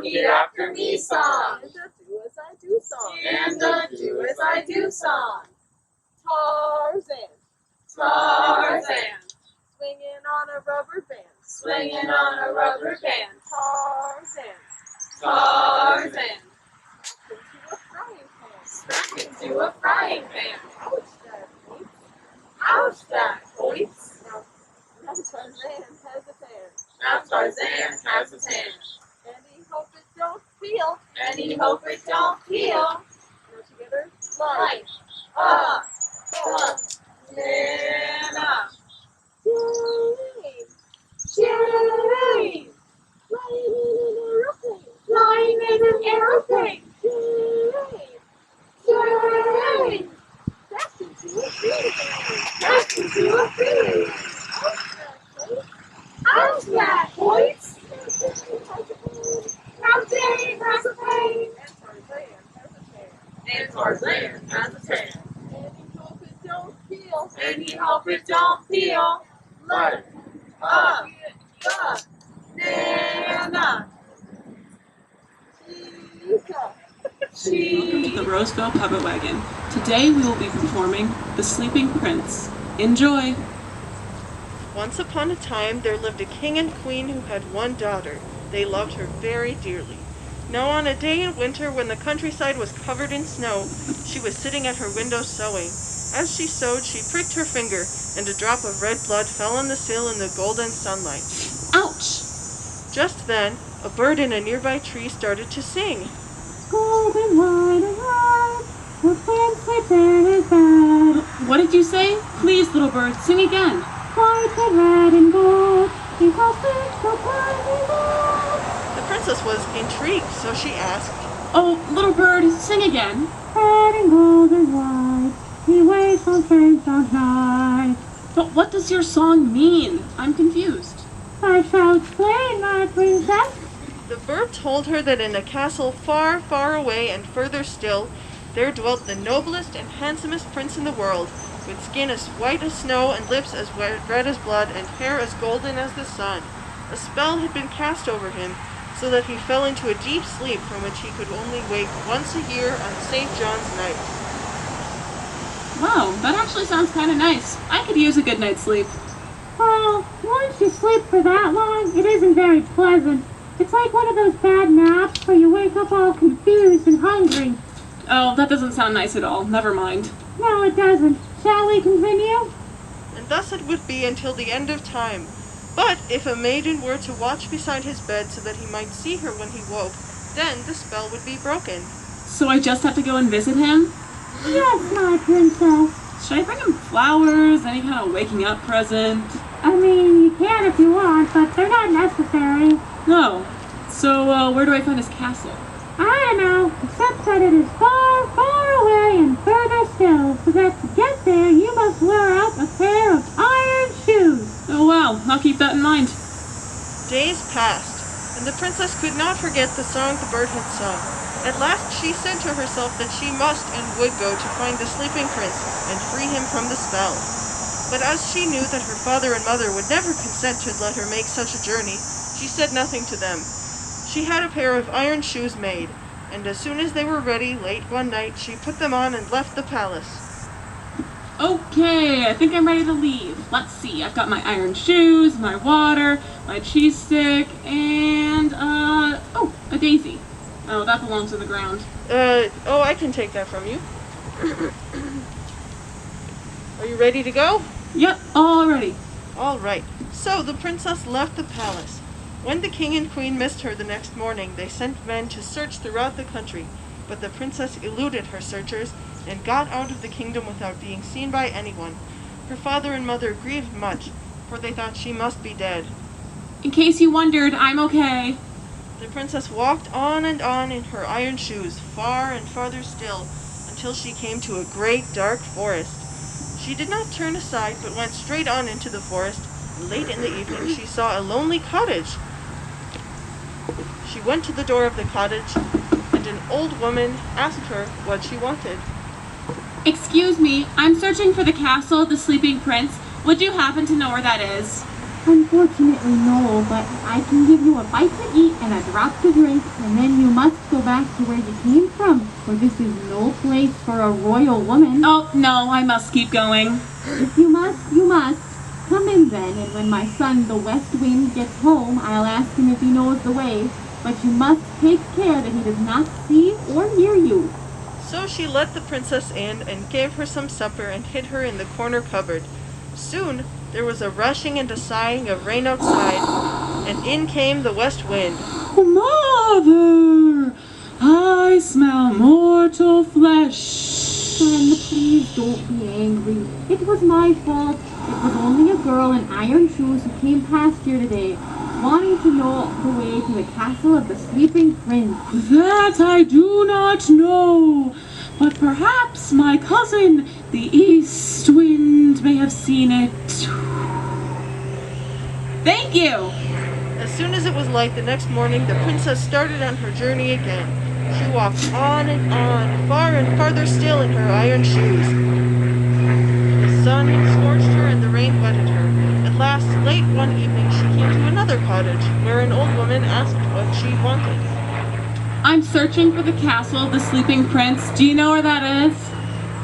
repeat after me song. And the do as I do song. And the do as I do song. Tarzan. Tarzan. Swinging on a rubber band. Swinging on a rubber band. Tarzan. Tarzan. Stuck Into a frying pan. Ouch, that hurts. Ouch, that hurts. Now Tarzan has a pan. Now Tarzan has a tan. And he hope it don't feel. And he hope it don't feel Now together, like a banana. Yay! Yay! Flying in an aeroplane. Flying in an aeroplane. Yay! Yay! That's into a feeling. That's into a feeling. Ouch, that hurts. Now Jane has a pain. And Tarzan has a tan. And Tarzan has a tan. And he hope it don't feel. And he hope it don't feel like a banana. Cheetah. Welcome to the Roseville Puppet Wagon. Today we will be performing The Sleeping Prince. Enjoy! Once upon a time there lived a king and queen who had one daughter. They loved her very dearly. Now on a day in winter when the countryside was covered in snow, she was sitting at her window sewing. As she sewed, she pricked her finger, and a drop of red blood fell on the sill in the golden sunlight. Ouch! Just then, a bird in a nearby tree started to sing. Golden wide and wide, the prince sits in his bed. What did you say? Please, little bird, sing again. White and red and gold, he has fixed the tiny world. The princess was intrigued, so she asked, Oh, little bird, sing again. Red and gold and white, he waits on things on high. But what does your song mean? I'm confused. I shall explain, my princess. The bird told her that in a castle far, far away and further still, there dwelt the noblest and handsomest prince in the world, with skin as white as snow and lips as red as blood and hair as golden as the sun. A spell had been cast over him, so that he fell into a deep sleep from which he could only wake once a year on St. John's night. Wow, that actually sounds kind of nice. I could use a good night's sleep. Well, once you sleep for that long, it isn't very pleasant. It's like one of those bad naps where you wake up all confused and hungry. Oh, that doesn't sound nice at all. Never mind. No, it doesn't. Shall we continue? And thus it would be until the end of time. But if a maiden were to watch beside his bed so that he might see her when he woke, then the spell would be broken. So I just have to go and visit him? Yes, my princess. Should I bring him flowers? Any kind of waking up present? I mean, you can if you want, but they're not necessary. No. So, where do I find his castle? I don't know, except that it is far, far away and further still, so that to get there you must wear out a pair of iron shoes. Oh wow, I'll keep that in mind. Days passed, and the princess could not forget the song the bird had sung. At last she said to herself that she must and would go to find the sleeping prince and free him from the spell. But as she knew that her father and mother would never consent to let her make such a journey, she said nothing to them. She had a pair of iron shoes made, and as soon as they were ready, late one night, she put them on and left the palace. Okay, I think I'm ready to leave. Let's see, I've got my iron shoes, my water, my cheese stick, and, oh, a daisy. Oh, that belongs to the ground. I can take that from you. Are you ready to go? Yep, all ready. All right. So the princess left the palace. When the king and queen missed her the next morning, they sent men to search throughout the country, but the princess eluded her searchers and got out of the kingdom without being seen by anyone. Her father and mother grieved much, for they thought she must be dead. In case you wondered, I'm okay. The princess walked on and on in her iron shoes, far and farther still, until she came to a great dark forest. She did not turn aside, but went straight on into the forest, and late in the evening she saw a lonely cottage. She went to the door of the cottage, and an old woman asked her what she wanted. Excuse me, I'm searching for the castle of the Sleeping Prince. Would you happen to know where that is? Unfortunately, no, but I can give you a bite to eat and a drop to drink, and then you must go back to where you came from, for this is no place for a royal woman. Oh, no, I must keep going. If you must, you must. Come in then, and when my son, the West Wind, gets home, I'll ask him if he knows the way, but you must take care that he does not see or hear you. So she let the princess in and gave her some supper and hid her in the corner cupboard. Soon there was a rushing and a sighing of rain outside, and in came the West Wind. Mother, I smell mortal flesh. Son, please don't be angry. It was my fault. It was only a girl in iron shoes who came past here today, wanting to know the way to the castle of the sleeping prince. That I do not know, but perhaps my cousin, the East Wind, may have seen it. Thank you! As soon as it was light the next morning, the princess started on her journey again. She walked on and on, far and farther still in her iron shoes. The sun scorched her and the rain wetted her. At last, late one evening, she came to another cottage, where an old woman asked what she wanted. I'm searching for the castle of the sleeping prince. Do you know where that is?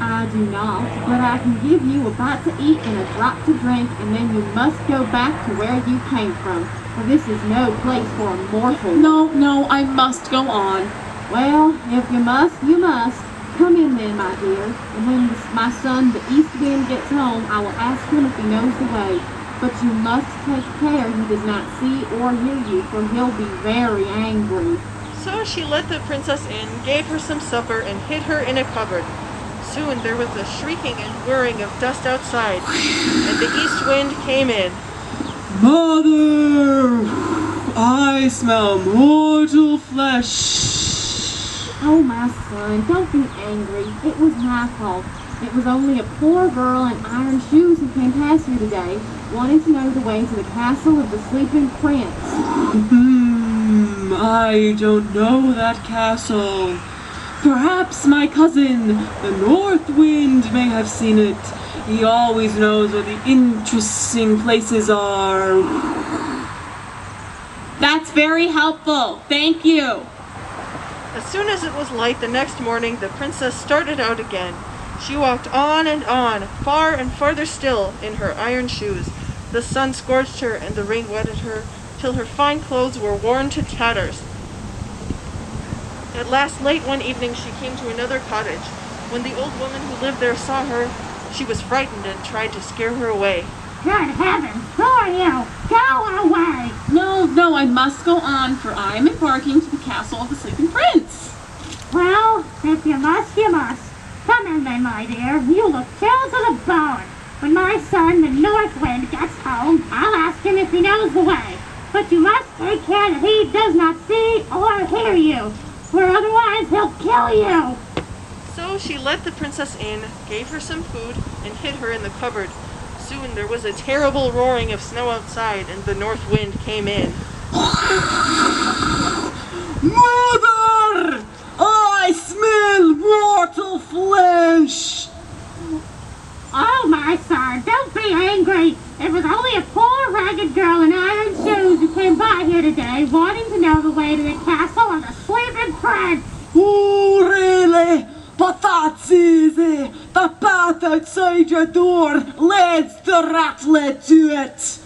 I do not, but I can give you a bite to eat and a drop to drink, and then you must go back to where you came from, for this is no place for a mortal. No, I must go on. Well, if you must, you must. Come in then, my dear, and when my son, the East Wind, gets home, I will ask him if he knows the way. But you must take care he does not see or hear you, for he'll be very angry. So she let the princess in, gave her some supper, and hid her in a cupboard. Soon there was a shrieking and whirring of dust outside, and the East Wind came in. Mother, I smell mortal flesh. Oh, my son, don't be angry. It was my fault. It was only a poor girl in iron shoes who came past here today, wanting to know the way to the castle of the sleeping prince. I don't know that castle. Perhaps my cousin, the North Wind, may have seen it. He always knows where the interesting places are. That's very helpful. Thank you. As soon as it was light the next morning, the princess started out again. She walked on and on, far and farther still, in her iron shoes. The sun scorched her and the rain wetted her, till her fine clothes were worn to tatters. At last, late one evening, she came to another cottage. When the old woman who lived there saw her, she was frightened and tried to scare her away. Good heavens, who are you? Go away! No, I must go on, for I am embarking to the castle of the sleeping prince. Well, if you must, you must. Come in then, my dear. You look chilled to the bone. When my son, the North Wind, gets home, I'll ask him if he knows the way. But you must take care that he does not see or hear you, for otherwise he'll kill you. So she let the princess in, gave her some food, and hid her in the cupboard. Soon there was a terrible roaring of snow outside, and the North Wind came in. Mother! I smell mortal flesh! Oh, my son, don't be angry. It was only a poor ragged girl in iron shoes who came by here today, wanting to know the way to the castle of the sleeping prince. Oh, really? But that's easy. The path outside your door leads directly to it.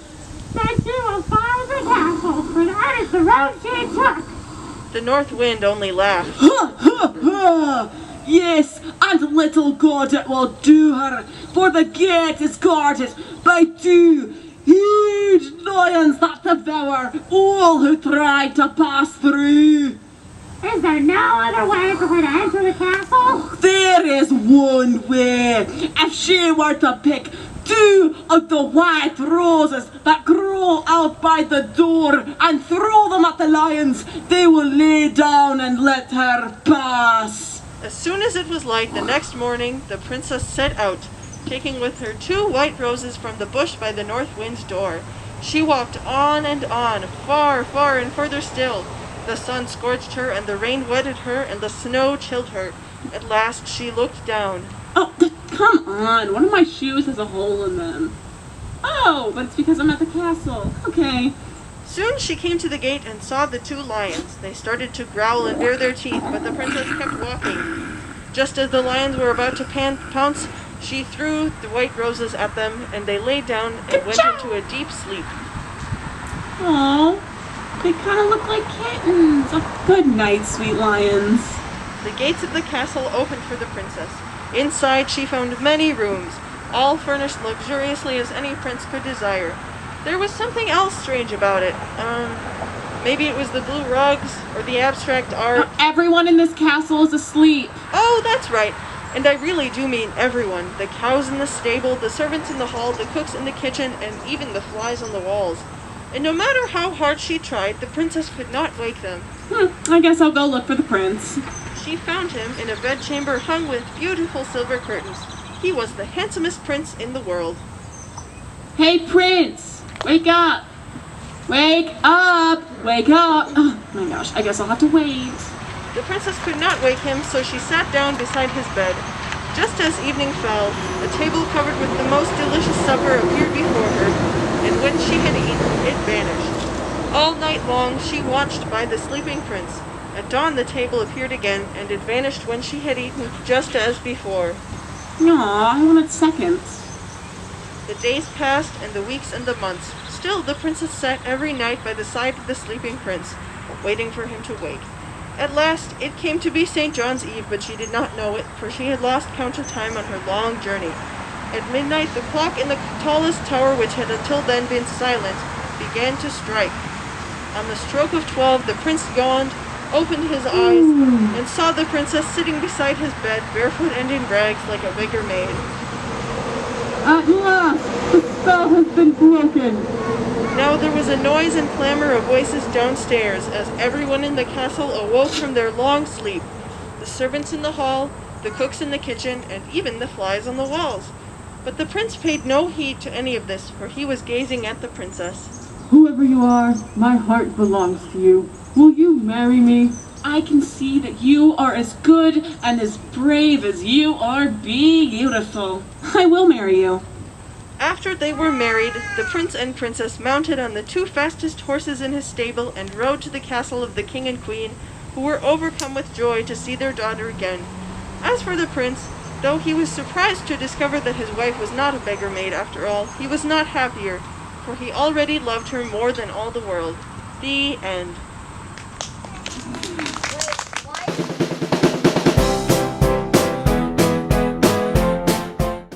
Then she will find the castle, for that is the road she took. The North Wind only laughed. Ha, ha, ha. Yes, and little good it will do her, for the gate is guarded by two huge lions that devour all who try to pass through. Is there no other way for her to enter the castle? There is one way. If she were to pick two of the white roses that grow out by the door and throw them at the lions, they will lay down and let her pass. As soon as it was light the next morning, the princess set out, taking with her 2 white roses from the bush by the North Wind's door. She walked on and on, far, far and further still. The sun scorched her, and the rain wetted her, and the snow chilled her. At last she looked down. Oh, come on. One of my shoes has a hole in them. Oh, but it's because I'm at the castle. Okay. Soon she came to the gate and saw the two lions. They started to growl and bare their teeth, but the princess kept walking. Just as the lions were about to pounce, she threw the white roses at them, and they lay down and went into a deep sleep. Aww, they kind of look like kittens. Oh, good night, sweet lions. The gates of the castle opened for the princess. Inside she found many rooms, all furnished luxuriously as any prince could desire. There was something else strange about it. Maybe it was the blue rugs or the abstract art. Everyone in this castle is asleep. Oh, that's right. And I really do mean everyone. The cows in the stable, the servants in the hall, the cooks in the kitchen, and even the flies on the walls. And no matter how hard she tried, the princess could not wake them. I guess I'll go look for the prince. She found him in a bedchamber hung with beautiful silver curtains. He was the handsomest prince in the world. Hey, Prince! Wake up! Wake up! Wake up! Oh my gosh, I guess I'll have to wait. The princess could not wake him, so she sat down beside his bed. Just as evening fell, a table covered with the most delicious supper appeared before her, and when she had eaten, it vanished. All night long she watched by the sleeping prince. At dawn the table appeared again, and it vanished when she had eaten, just as before. Aw, I wanted seconds. The days passed, and the weeks and the months. Still the princess sat every night by the side of the sleeping prince, waiting for him to wake. At last it came to be St. John's Eve, but she did not know it, for she had lost count of time on her long journey. At midnight the clock in the tallest tower, which had until then been silent, began to strike. On the stroke of 12 the prince yawned, opened his eyes, and saw the princess sitting beside his bed, barefoot and in rags like a beggar maid. At last, the spell has been broken. Now there was a noise and clamor of voices downstairs, as everyone in the castle awoke from their long sleep. The servants in the hall, the cooks in the kitchen, and even the flies on the walls. But the prince paid no heed to any of this, for he was gazing at the princess. Whoever you are, my heart belongs to you. Will you marry me? I can see that you are as good and as brave as you are beautiful. I will marry you. After they were married, the prince and princess mounted on the two fastest horses in his stable and rode to the castle of the king and queen, who were overcome with joy to see their daughter again. As for the prince, though he was surprised to discover that his wife was not a beggar maid after all, he was not happier, for he already loved her more than all the world. The end.